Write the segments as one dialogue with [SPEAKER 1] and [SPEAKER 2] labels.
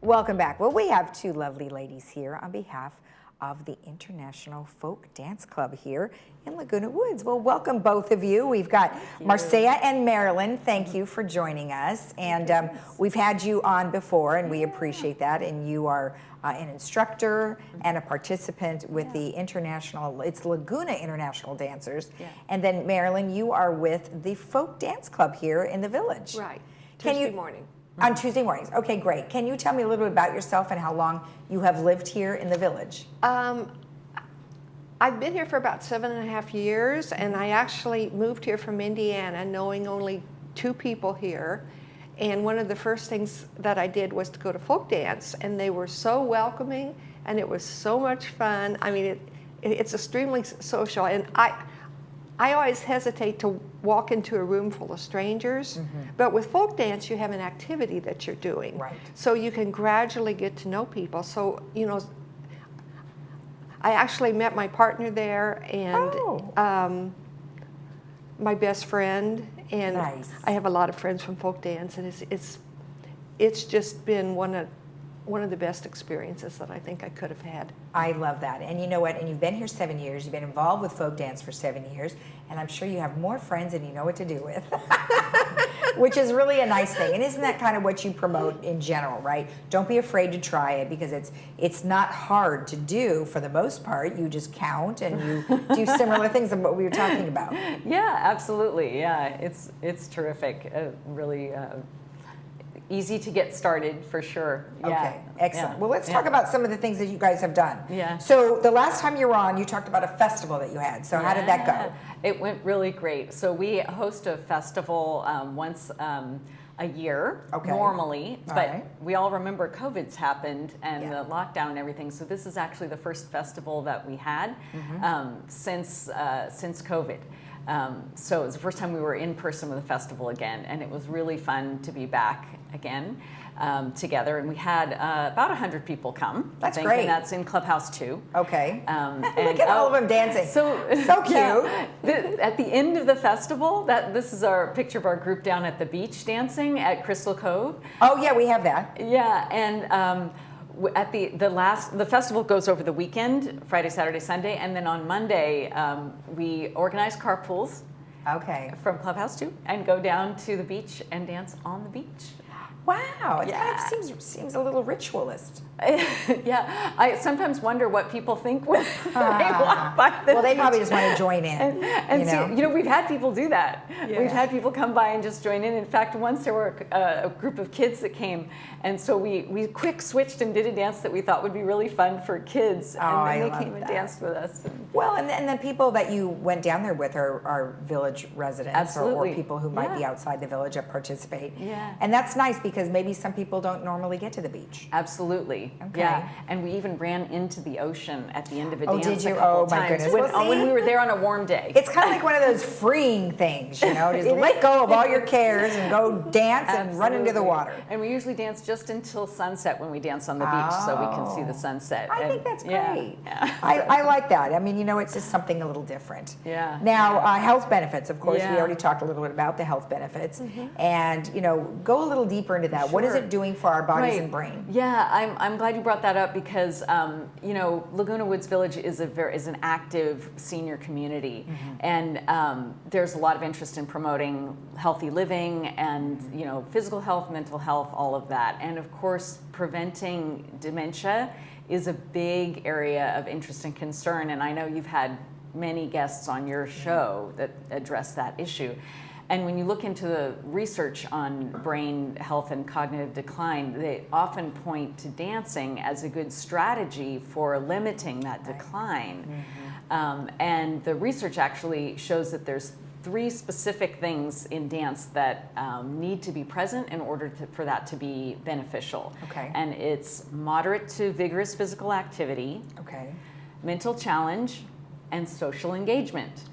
[SPEAKER 1] Welcome back. Well, we have two lovely ladies here on behalf of the International Folk Dance Club here in Laguna Woods. Well, welcome both of you. We've got Marcia and Marilyn. Thank you for joining us. And we've had you on before, and we appreciate that. And you are an instructor and a participant with the International, it's Laguna International Dancers. And then Marilyn, you are with the Folk Dance Club here in the village.
[SPEAKER 2] Right. Tuesday morning.
[SPEAKER 1] On Tuesday mornings. Okay, great. Can you tell me a little bit about yourself and how long you have lived here in the village?
[SPEAKER 2] I've been here for about 7.5 years, and I actually moved here from Indiana knowing only 2 people here. And one of the first things that I did was to go to folk dance, and they were so welcoming, and it was so much fun. I mean, it's extremely social, and I always hesitate to walk into a room full of strangers, but with folk dance, you have an activity that you're doing.
[SPEAKER 1] Right.
[SPEAKER 2] So you can gradually get to know people. So, you know, I actually met my partner there and my best friend, and I have a lot of friends from folk dance, and it's just been one of the best experiences that I think I could have had.
[SPEAKER 1] I love that. And you know what? And you've been here 7 years. You've been involved with folk dance for 7 years. And I'm sure you have more friends than you know what to do with, which is really a nice thing. And isn't that kind of what you promote in general, right? Don't be afraid to try it, because it's not hard to do for the most part. You just count and you do similar things than what we were talking about.
[SPEAKER 3] Yeah, absolutely. Yeah, it's terrific. Really easy to get started for sure.
[SPEAKER 1] Okay, excellent. Well, let's talk about some of the things that you guys have done.
[SPEAKER 3] Yeah.
[SPEAKER 1] So the last time you were on, you talked about a festival that you had. So how did that go?
[SPEAKER 3] It went really great. So we host a festival once a year normally, but we all remember COVID's happened and the lockdown and everything. So this is actually the first festival that we had since COVID. So it was the first time we were in person with the festival again, and it was really fun to be back again together. And we had about 100 people come.
[SPEAKER 1] That's great.
[SPEAKER 3] And that's in Clubhouse 2.
[SPEAKER 1] Okay.
[SPEAKER 3] And
[SPEAKER 1] look at all of them dancing. So cute.
[SPEAKER 3] At the end of the festival, this is our picture of our group down at the beach dancing at Crystal Cove.
[SPEAKER 1] Oh yeah, we have that.
[SPEAKER 3] Yeah, and at the festival goes over the weekend, Friday, Saturday, Sunday, and then on Monday we organize carpools from Clubhouse 2 and go down to the beach and dance on the beach.
[SPEAKER 1] Wow, it kind of seems a little ritualist.
[SPEAKER 3] Yeah, I sometimes wonder what people think when they walk by the
[SPEAKER 1] Well, they probably just want to join in.
[SPEAKER 3] And see, we've had people do that. Yeah. We've had people come by and just join in. In fact, once there were a group of kids that came, and so we quick switched and did a dance that we thought would be really fun for kids. And then they came and danced with us.
[SPEAKER 1] Well, and the people that you went down there with are village residents or people who might be outside the village that participate.
[SPEAKER 3] Yeah.
[SPEAKER 1] And that's nice, because maybe some people don't normally get to the beach.
[SPEAKER 3] Absolutely.
[SPEAKER 1] Okay.
[SPEAKER 3] Yeah. And we even ran into the ocean at the end of a dance
[SPEAKER 1] did you?
[SPEAKER 3] a couple
[SPEAKER 1] Oh, my
[SPEAKER 3] times
[SPEAKER 1] goodness.
[SPEAKER 3] when we were there on a warm day.
[SPEAKER 1] It's kind of like one of those freeing things, just let go of all your cares and go dance and run into the water.
[SPEAKER 3] And we usually dance just until sunset when we dance on the beach, so we can see the sunset.
[SPEAKER 1] I think that's great.
[SPEAKER 3] Yeah.
[SPEAKER 1] I like that. I mean, it's just something a little different.
[SPEAKER 3] Yeah.
[SPEAKER 1] Now, health benefits, of course, we already talked a little bit about the health benefits. And, go a little deeper into that. Sure. What is it doing for our bodies and brain?
[SPEAKER 3] Yeah, I'm glad you brought that up, because Laguna Woods Village is an active senior community, and there's a lot of interest in promoting healthy living and physical health, mental health, all of that, and of course preventing dementia is a big area of interest and concern. And I know you've had many guests on your show that address that issue. And when you look into the research on brain health and cognitive decline, they often point to dancing as a good strategy for limiting that decline. And the research actually shows that there's 3 specific things in dance that need to be present in order for that to be beneficial. And it's moderate to vigorous physical activity, mental challenge, and social engagement.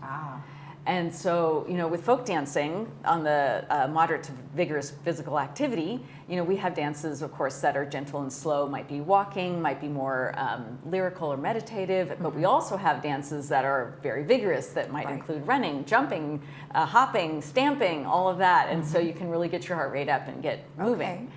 [SPEAKER 3] And so, with folk dancing on the moderate to vigorous physical activity, we have dances, of course, that are gentle and slow, might be walking, might be more lyrical or meditative, but we also have dances that are very vigorous that might include running, jumping, hopping, stamping, all of that. And so you can really get your heart rate up and get moving.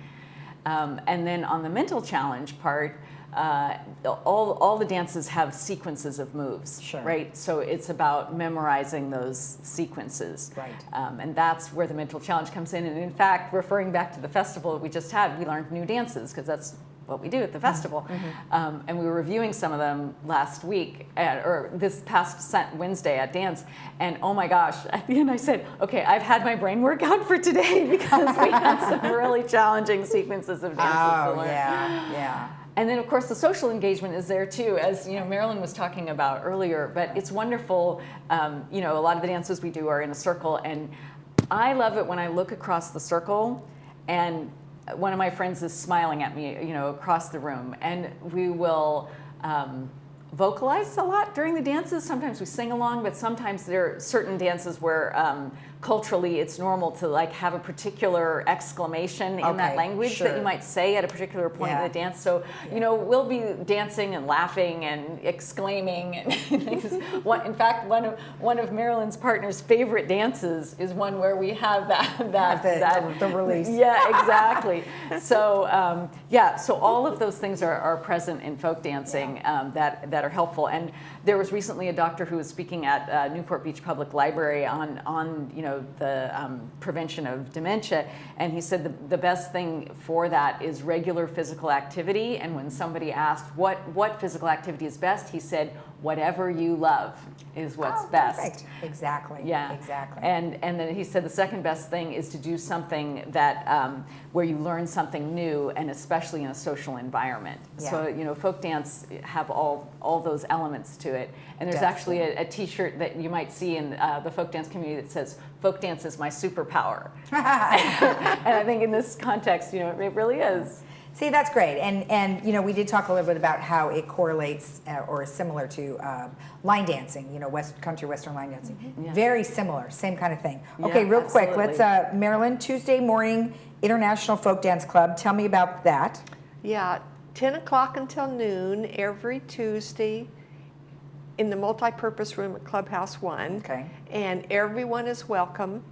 [SPEAKER 3] And then on the mental challenge part, all the dances have sequences of moves,
[SPEAKER 1] Sure.
[SPEAKER 3] right? So it's about memorizing those sequences.
[SPEAKER 1] Right.
[SPEAKER 3] And that's where the mental challenge comes in. And in fact, referring back to the festival that we just had, we learned new dances because that's what we do at the festival. And we were reviewing some of them last week, or this past Wednesday at dance. And oh my gosh, at the end I said, okay, I've had my brain workout for today because we had some really challenging sequences of dances to learn.
[SPEAKER 1] yeah.
[SPEAKER 3] And then, of course, the social engagement is there too, as Marilyn was talking about earlier. But it's wonderful. A lot of the dances we do are in a circle, and I love it when I look across the circle, and one of my friends is smiling at me, across the room, and we will vocalize a lot during the dances. Sometimes we sing along, but sometimes there are certain dances where culturally it's normal to like have a particular exclamation in that language that you might say at a particular point in the dance. So we'll be dancing and laughing and exclaiming. And in fact, one of Marilyn's partner's favorite dances is one where we have the release. Yeah, exactly. So so all of those things are present in folk dancing that are helpful. And there was recently a doctor who was speaking at Newport Beach Public Library on the prevention of dementia, and he said the best thing for that is regular physical activity. And when somebody asked what physical activity is best, he said whatever you love is what's best.
[SPEAKER 1] Perfect. Exactly.
[SPEAKER 3] Yeah.
[SPEAKER 1] Exactly.
[SPEAKER 3] And then he said the second best thing is to do something that where you learn something new, and especially in a social environment.
[SPEAKER 1] Yeah.
[SPEAKER 3] So folk dance have all those elements to it. And there's actually a T-shirt that you might see in the folk dance community that says "Folk dance is my superpower." And I think in this context, it really is.
[SPEAKER 1] See, that's great. And we did talk a little bit about how it correlates or is similar to line dancing, country western line dancing.
[SPEAKER 3] Yeah.
[SPEAKER 1] Very similar, same kind of thing.
[SPEAKER 3] Yeah,
[SPEAKER 1] Okay, real quick,
[SPEAKER 3] absolutely.
[SPEAKER 1] let's, Marilyn, Tuesday morning, International Folk Dance Club. Tell me about that.
[SPEAKER 2] Yeah, 10 o'clock until noon every Tuesday in the multi-purpose room at Clubhouse 1.
[SPEAKER 1] Okay.
[SPEAKER 2] And everyone is welcome.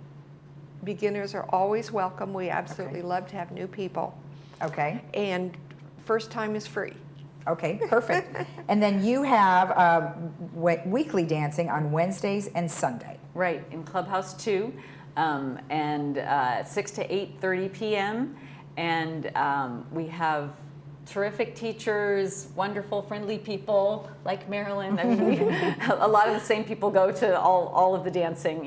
[SPEAKER 2] Beginners are always welcome. We absolutely love to have new people.
[SPEAKER 1] Okay.
[SPEAKER 2] And first time is free.
[SPEAKER 1] Okay, perfect. And then you have weekly dancing on Wednesdays and Sunday.
[SPEAKER 3] Right, in Clubhouse 2, and 6 to 8:30 p.m. And we have terrific teachers, wonderful, friendly people like Marilyn. I mean, a lot of the same people go to all of the dancing.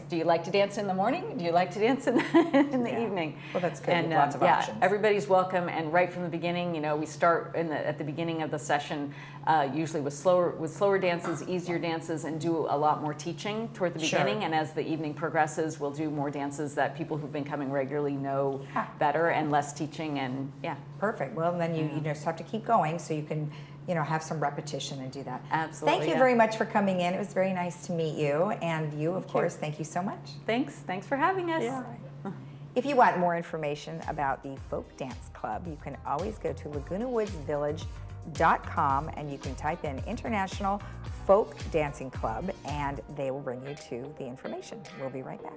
[SPEAKER 3] Do you like to dance in the morning? Do you like to dance in the evening?
[SPEAKER 1] Well, that's good.
[SPEAKER 3] And
[SPEAKER 1] Lots of options.
[SPEAKER 3] everybody's welcome. And right from the beginning, we start at the beginning of the session, usually with slower dances, easier dances, and do a lot more teaching toward the beginning. And as the evening progresses, we'll do more dances that people who've been coming regularly know better, and less teaching. And
[SPEAKER 1] Perfect. Well, then you just have to keep going so you can, have some repetition and do that.
[SPEAKER 3] Absolutely.
[SPEAKER 1] Thank you very much for coming in. It was very nice to meet you. And you, of course, thank you so much.
[SPEAKER 3] Thanks for having us.
[SPEAKER 1] Yeah. If you want more information about the Folk Dance Club, you can always go to lagunawoodsvillage.com and you can type in International Folk Dancing Club and they will bring you to the information. We'll be right back.